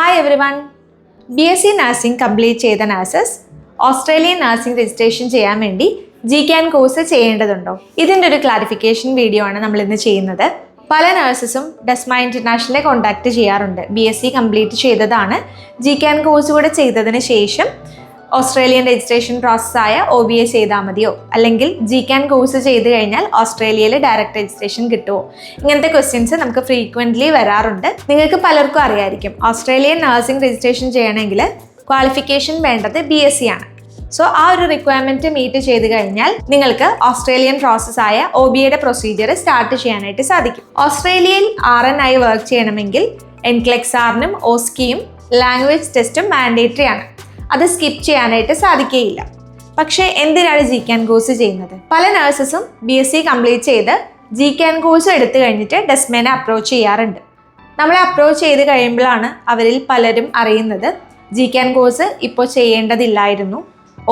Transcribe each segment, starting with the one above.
Hi everyone. BSc Nursing complete ചെയ്ത nurses Australian nursing registration ചെയ്യാൻ വേണ്ടി GCAN കോഴ്സ് ചെയ്യേണ്ടതുണ്ടോ? ഇതിൻ്റെ ഒരു ക്ലാരിഫിക്കേഷൻ വീഡിയോ ആണ് നമ്മൾ ഇന്ന് ചെയ്യുന്നത്. പല നഴ്സസും ഡെസ്മ ഇൻ്റർനാഷണലെ കോൺടാക്ട് ചെയ്യാറുണ്ട്. BSc കംപ്ലീറ്റ് ചെയ്തതാണ്, GCAN കോഴ്സ് കൂടെ ചെയ്തതിന് ശേഷം ഓസ്ട്രേലിയൻ രജിസ്ട്രേഷൻ പ്രോസസ്സായ OBA ചെയ്താൽ മതിയോ, അല്ലെങ്കിൽ GCAN കോഴ്സ് ചെയ്ത് കഴിഞ്ഞാൽ ഓസ്ട്രേലിയയിൽ ഡയറക്റ്റ് രജിസ്ട്രേഷൻ കിട്ടുമോ? ഇങ്ങനത്തെ ക്വസ്റ്റ്യൻസ് നമുക്ക് ഫ്രീക്വൻ്റ്ലി വരാറുണ്ട്. നിങ്ങൾക്ക് പലർക്കും അറിയായിരിക്കും, ഓസ്ട്രേലിയൻ നഴ്സിംഗ് രജിസ്ട്രേഷൻ ചെയ്യണമെങ്കിൽ ക്വാളിഫിക്കേഷൻ വേണ്ടത് BSc ആണ്. സോ ആ ഒരു റിക്വയർമെൻറ്റ് മീറ്റ് ചെയ്ത് കഴിഞ്ഞാൽ നിങ്ങൾക്ക് ഓസ്ട്രേലിയൻ പ്രോസസ്സായ OBAയുടെ പ്രൊസീജിയർ സ്റ്റാർട്ട് ചെയ്യാനായിട്ട് സാധിക്കും. ഓസ്ട്രേലിയയിൽ RN ആയി വർക്ക് ചെയ്യണമെങ്കിൽ NCLEX-Rനും OSCEയും ലാംഗ്വേജ് ടെസ്റ്റും മാൻഡേറ്ററി ആണ്. അത് സ്കിപ്പ് ചെയ്യാനായിട്ട് സാധിക്കുകയില്ല. പക്ഷേ എന്തിനാണ് GCAN കോഴ്സ് ചെയ്യുന്നത്? പല നഴ്സസും BSc കംപ്ലീറ്റ് ചെയ്ത് GCAN കോഴ്സ് എടുത്തു കഴിഞ്ഞിട്ട് ഡെസ്മേനെ അപ്രോച്ച് ചെയ്യാറുണ്ട്. നമ്മളെ അപ്രോച്ച് ചെയ്ത് കഴിയുമ്പോഴാണ് അവരിൽ പലരും അറിയുന്നത് GCAN കോഴ്സ് ഇപ്പോൾ ചെയ്യേണ്ടതില്ലായിരുന്നു.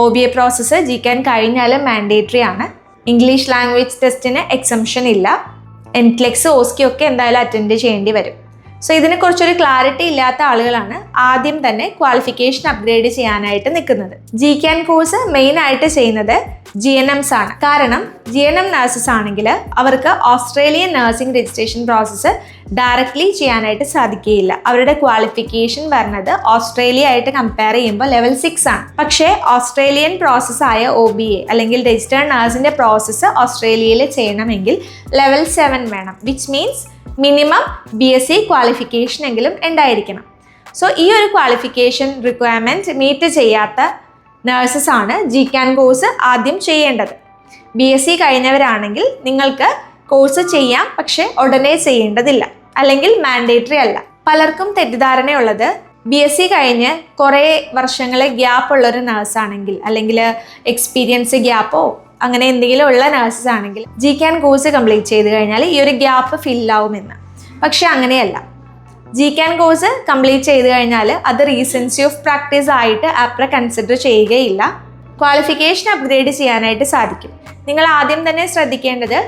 OBA പ്രോസസ്സ് GCAN കഴിഞ്ഞാലും മാൻഡേറ്ററി ആണ്. ഇംഗ്ലീഷ് ലാംഗ്വേജ് ടെസ്റ്റിന് എക്സംഷൻ ഇല്ല. NCLEX, OSCE ഒക്കെ എന്തായാലും അറ്റൻഡ് ചെയ്യേണ്ടി വരും. സോ ഇതിനെക്കുറിച്ചൊരു ക്ലാരിറ്റി ഇല്ലാത്ത ആളുകളാണ് ആദ്യം തന്നെ ക്വാളിഫിക്കേഷൻ അപ്ഗ്രേഡ് ചെയ്യാനായിട്ട് നിൽക്കുന്നത്. GCAN കോഴ്സ് മെയിനായിട്ട് ചെയ്യുന്നത് GNMs ആണ്. കാരണം GNM നഴ്സസ് ആണെങ്കിൽ അവർക്ക് Australian nursing registration process directly ചെയ്യാനായിട്ട് സാധിക്കുകയില്ല. അവരുടെ ക്വാളിഫിക്കേഷൻ വരുന്നത് ഓസ്ട്രേലിയ ആയിട്ട് കമ്പയർ ചെയ്യുമ്പോൾ ലെവൽ 6 ആണ്. പക്ഷേ ഓസ്ട്രേലിയൻ പ്രോസസ്സായ OBA അല്ലെങ്കിൽ രജിസ്റ്റേർഡ് നഴ്സിൻ്റെ പ്രോസസ്സ് ഓസ്ട്രേലിയയിൽ ചെയ്യണമെങ്കിൽ ലെവൽ 7 വേണം. Which means minimum BSc qualification എങ്കിലും ഉണ്ടായിരിക്കണം. സോ ഈ ഒരു ക്വാളിഫിക്കേഷൻ റിക്വയർമെൻറ്റ് മീറ്റ് ചെയ്യാത്ത നഴ്സസ് ആണ് GCAN കോഴ്സ് ആദ്യം ചെയ്യേണ്ടത്. BSc കഴിഞ്ഞവരാണെങ്കിൽ നിങ്ങൾക്ക് കോഴ്സ് ചെയ്യാം, പക്ഷേ ഉടനെ ചെയ്യേണ്ടതില്ല, അല്ലെങ്കിൽ മാൻഡേറ്ററി അല്ല. പലർക്കും തെറ്റിദ്ധാരണയുള്ളത് BSc കഴിഞ്ഞ് കുറേ വർഷങ്ങൾ ഗ്യാപ്പ് ഉള്ളൊരു നഴ്സാണെങ്കിൽ, അല്ലെങ്കിൽ എക്സ്പീരിയൻസ് ഗ്യാപ്പോ അങ്ങനെ എന്തെങ്കിലും ഉള്ള നഴ്സസ് ആണെങ്കിൽ GCAN കോഴ്സ് കംപ്ലീറ്റ് ചെയ്ത് കഴിഞ്ഞാൽ ഈ ഒരു ഗ്യാപ്പ് ഫില്ലാവുമെന്ന്. പക്ഷെ അങ്ങനെയല്ല. GCAN കോഴ്സ് കംപ്ലീറ്റ് ചെയ്ത് കഴിഞ്ഞാൽ അത് റീസൻസി ഓഫ് പ്രാക്ടീസ് ആയിട്ട് APRA കൺസിഡർ ചെയ്യുകയില്ല. ക്വാളിഫിക്കേഷൻ അപ്ഗ്രേഡ് ചെയ്യാനായിട്ട് സാധിക്കും. നിങ്ങൾ ആദ്യം തന്നെ ശ്രദ്ധിക്കേണ്ടത്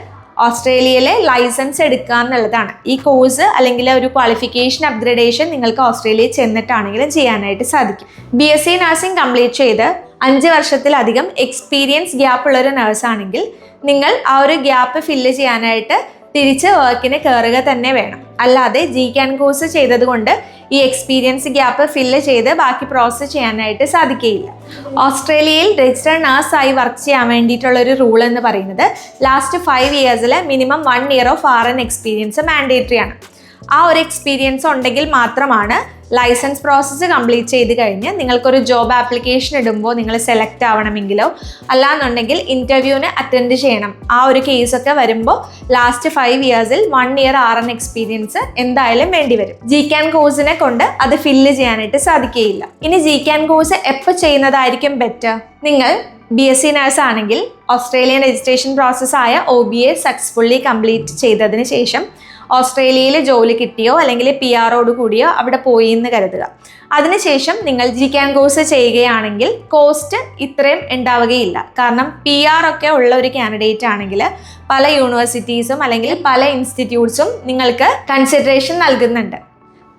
ഓസ്ട്രേലിയയിലെ ലൈസൻസ് എടുക്കുക എന്നുള്ളതാണ്. ഈ കോഴ്സ് അല്ലെങ്കിൽ ഒരു ക്വാളിഫിക്കേഷൻ അപ്ഗ്രഡേഷൻ നിങ്ങൾക്ക് ഓസ്ട്രേലിയയിൽ ചെന്നിട്ടാണെങ്കിലും ചെയ്യാനായിട്ട് സാധിക്കും. BSc നഴ്സിംഗ് കംപ്ലീറ്റ് ചെയ്ത് 5 വർഷത്തിലധികം എക്സ്പീരിയൻസ് ഗ്യാപ്പ് ഉള്ളൊരു നഴ്സാണെങ്കിൽ നിങ്ങൾ ആ ഒരു ഗ്യാപ്പ് ഫില്ല് ചെയ്യാനായിട്ട് തിരിച്ച് വർക്കിന് കയറുക തന്നെ വേണം. അല്ലാതെ GCAN കോഴ്സ് ചെയ്തത് കൊണ്ട് ഈ എക്സ്പീരിയൻസ് ഗ്യാപ്പ് ഫില്ല് ചെയ്ത് ബാക്കി പ്രോസസ്സ് ചെയ്യാനായിട്ട് സാധിക്കുകയില്ല. ഓസ്ട്രേലിയയിൽ രജിസ്റ്റേർഡ് നഴ്സായി വർക്ക് ചെയ്യാൻ വേണ്ടിയിട്ടുള്ളൊരു റൂൾ എന്ന് പറയുന്നത് ലാസ്റ്റ് 5 ഇയേഴ്സിൽ minimum 1 year of RN experience mandatory ആണ്. ആ ഒരു എക്സ്പീരിയൻസ് ഉണ്ടെങ്കിൽ മാത്രമാണ് ലൈസൻസ് പ്രോസസ്സ് കംപ്ലീറ്റ് ചെയ്ത് കഴിഞ്ഞ് നിങ്ങൾക്കൊരു ജോബ് ആപ്ലിക്കേഷൻ ഇടുമ്പോൾ നിങ്ങൾ സെലക്ട് ആവണമെങ്കിലോ അല്ലാന്നുണ്ടെങ്കിൽ ഇൻ്റർവ്യൂവിന് അറ്റൻഡ് ചെയ്യണം. ആ ഒരു കേസൊക്കെ വരുമ്പോൾ ലാസ്റ്റ് 5 ഇയേഴ്സിൽ 1 ഇയർ RN എക്സ്പീരിയൻസ് എന്തായാലും വേണ്ടി വരും. GCAN കോഴ്സിനെ കൊണ്ട് അത് ഫില്ല് ചെയ്യാനായിട്ട് സാധിക്കുകയില്ല. ഇനി GCAN കോഴ്സ് എപ്പോൾ ചെയ്യുന്നതായിരിക്കും ബെറ്റർ? നിങ്ങൾ BSc നഴ്സ് ആണെങ്കിൽ ഓസ്ട്രേലിയൻ രജിസ്ട്രേഷൻ പ്രോസസ്സായ OBA സക്സസ്ഫുള്ളി കംപ്ലീറ്റ് ചെയ്തതിന് ശേഷം ഓസ്ട്രേലിയയിൽ ജോലി കിട്ടിയോ അല്ലെങ്കിൽ PR കൂടിയോ അവിടെ പോയി എന്ന് കരുതുക. അതിനുശേഷം നിങ്ങൾ GCAN കോഴ്സ് ചെയ്യുകയാണെങ്കിൽ കോസ്റ്റ് ഇത്രയും ഉണ്ടാവുകയില്ല. കാരണം PR ഒക്കെ ഉള്ള ഒരു കാൻഡിഡേറ്റ് ആണെങ്കിൽ പല യൂണിവേഴ്സിറ്റീസും അല്ലെങ്കിൽ പല ഇൻസ്റ്റിറ്റ്യൂട്ട്സും നിങ്ങൾക്ക് കൺസിഡറേഷൻ നൽകുന്നുണ്ട്.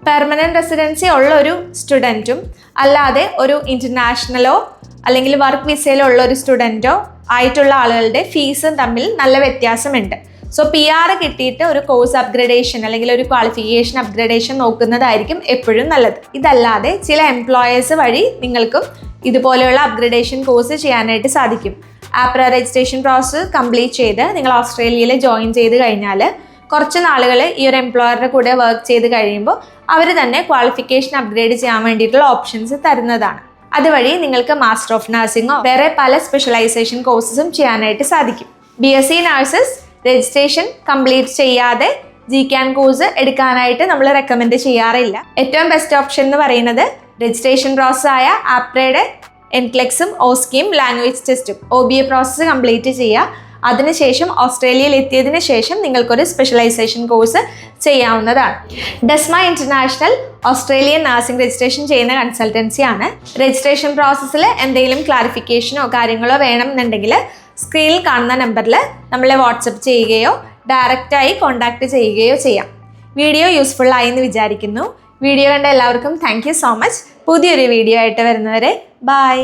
പെർമനൻറ്റ് റെസിഡൻസി ഉള്ള ഒരു സ്റ്റുഡൻറ്റും അല്ലാതെ ഒരു ഇൻ്റർനാഷണലോ അല്ലെങ്കിൽ വർക്ക് വിസയിലോ ഉള്ള ഒരു സ്റ്റുഡൻറ്റോ ആയിട്ടുള്ള ആളുകളുടെ ഫീസും തമ്മിൽ നല്ല വ്യത്യാസമുണ്ട്. സോ PR കിട്ടിയിട്ട് ഒരു കോഴ്സ് അപ്ഗ്രഡേഷൻ അല്ലെങ്കിൽ ഒരു ക്വാളിഫിക്കേഷൻ അപ്ഗ്രഡേഷൻ നോക്കുന്നതായിരിക്കും എപ്പോഴും നല്ലത്. ഇതല്ലാതെ ചില എംപ്ലോയേഴ്സ് വഴി നിങ്ങൾക്കും ഇതുപോലെയുള്ള അപ്ഗ്രഡേഷൻ കോഴ്സ് ചെയ്യാനായിട്ട് സാധിക്കും. APRA രജിസ്ട്രേഷൻ പ്രോസസ്സ് കംപ്ലീറ്റ് ചെയ്ത് നിങ്ങൾ ഓസ്ട്രേലിയയിൽ ജോയിൻ ചെയ്ത് കഴിഞ്ഞാൽ കുറച്ച് നാളുകൾ ഈ ഒരു എംപ്ലോയറുടെ കൂടെ വർക്ക് ചെയ്ത് കഴിയുമ്പോൾ അവർ തന്നെ ക്വാളിഫിക്കേഷൻ അപ്ഗ്രേഡ് ചെയ്യാൻ വേണ്ടിയിട്ടുള്ള ഓപ്ഷൻസ് തരുന്നതാണ്. അതുവഴി നിങ്ങൾക്ക് മാസ്റ്റർ ഓഫ് നഴ്സിംഗോ വേറെ പല സ്പെഷ്യലൈസേഷൻ കോഴ്സസും ചെയ്യാനായിട്ട് സാധിക്കും. BSc നഴ്സസ് രജിസ്ട്രേഷൻ കംപ്ലീറ്റ് ചെയ്യാതെ GCAN കോഴ്സ് എടുക്കാനായിട്ട് നമ്മൾ റെക്കമെൻഡ് ചെയ്യാറില്ല. ഏറ്റവും ബെസ്റ്റ് ഓപ്ഷൻ എന്ന് പറയുന്നത് രജിസ്ട്രേഷൻ പ്രോസസ്സായ APRAയുടെ NCLEX-ഉം OSCEയും ലാംഗ്വേജ് ടെസ്റ്റും OBA പ്രോസസ്സ് കംപ്ലീറ്റ് ചെയ്യുക. അതിനുശേഷം ഓസ്ട്രേലിയയിൽ എത്തിയതിന് ശേഷം നിങ്ങൾക്കൊരു സ്പെഷ്യലൈസേഷൻ കോഴ്സ് ചെയ്യാവുന്നതാണ്. ഡെസ്മ ഇൻ്റർനാഷണൽ ഓസ്ട്രേലിയൻ നഴ്സിംഗ് രജിസ്ട്രേഷൻ ചെയ്യുന്ന കൺസൾട്ടൻസി ആണ്. രജിസ്ട്രേഷൻ പ്രോസസ്സിൽ എന്തെങ്കിലും ക്ലാരിഫിക്കേഷനോ കാര്യങ്ങളോ വേണമെന്നുണ്ടെങ്കിൽ സ്ക്രീനിൽ കാണുന്ന നമ്പറിൽ നമ്മളെ വാട്സപ്പ് ചെയ്യുകയോ ഡയറക്റ്റായി കോൺടാക്റ്റ് ചെയ്യുകയോ ചെയ്യാം. വീഡിയോ യൂസ്ഫുൾ ആയി എന്ന് വിചാരിക്കുന്നു. വീഡിയോ കണ്ട എല്ലാവർക്കും താങ്ക് യു സോ മച്ച്. പുതിയൊരു വീഡിയോ ആയിട്ട് വരുന്നവരെ ബൈ.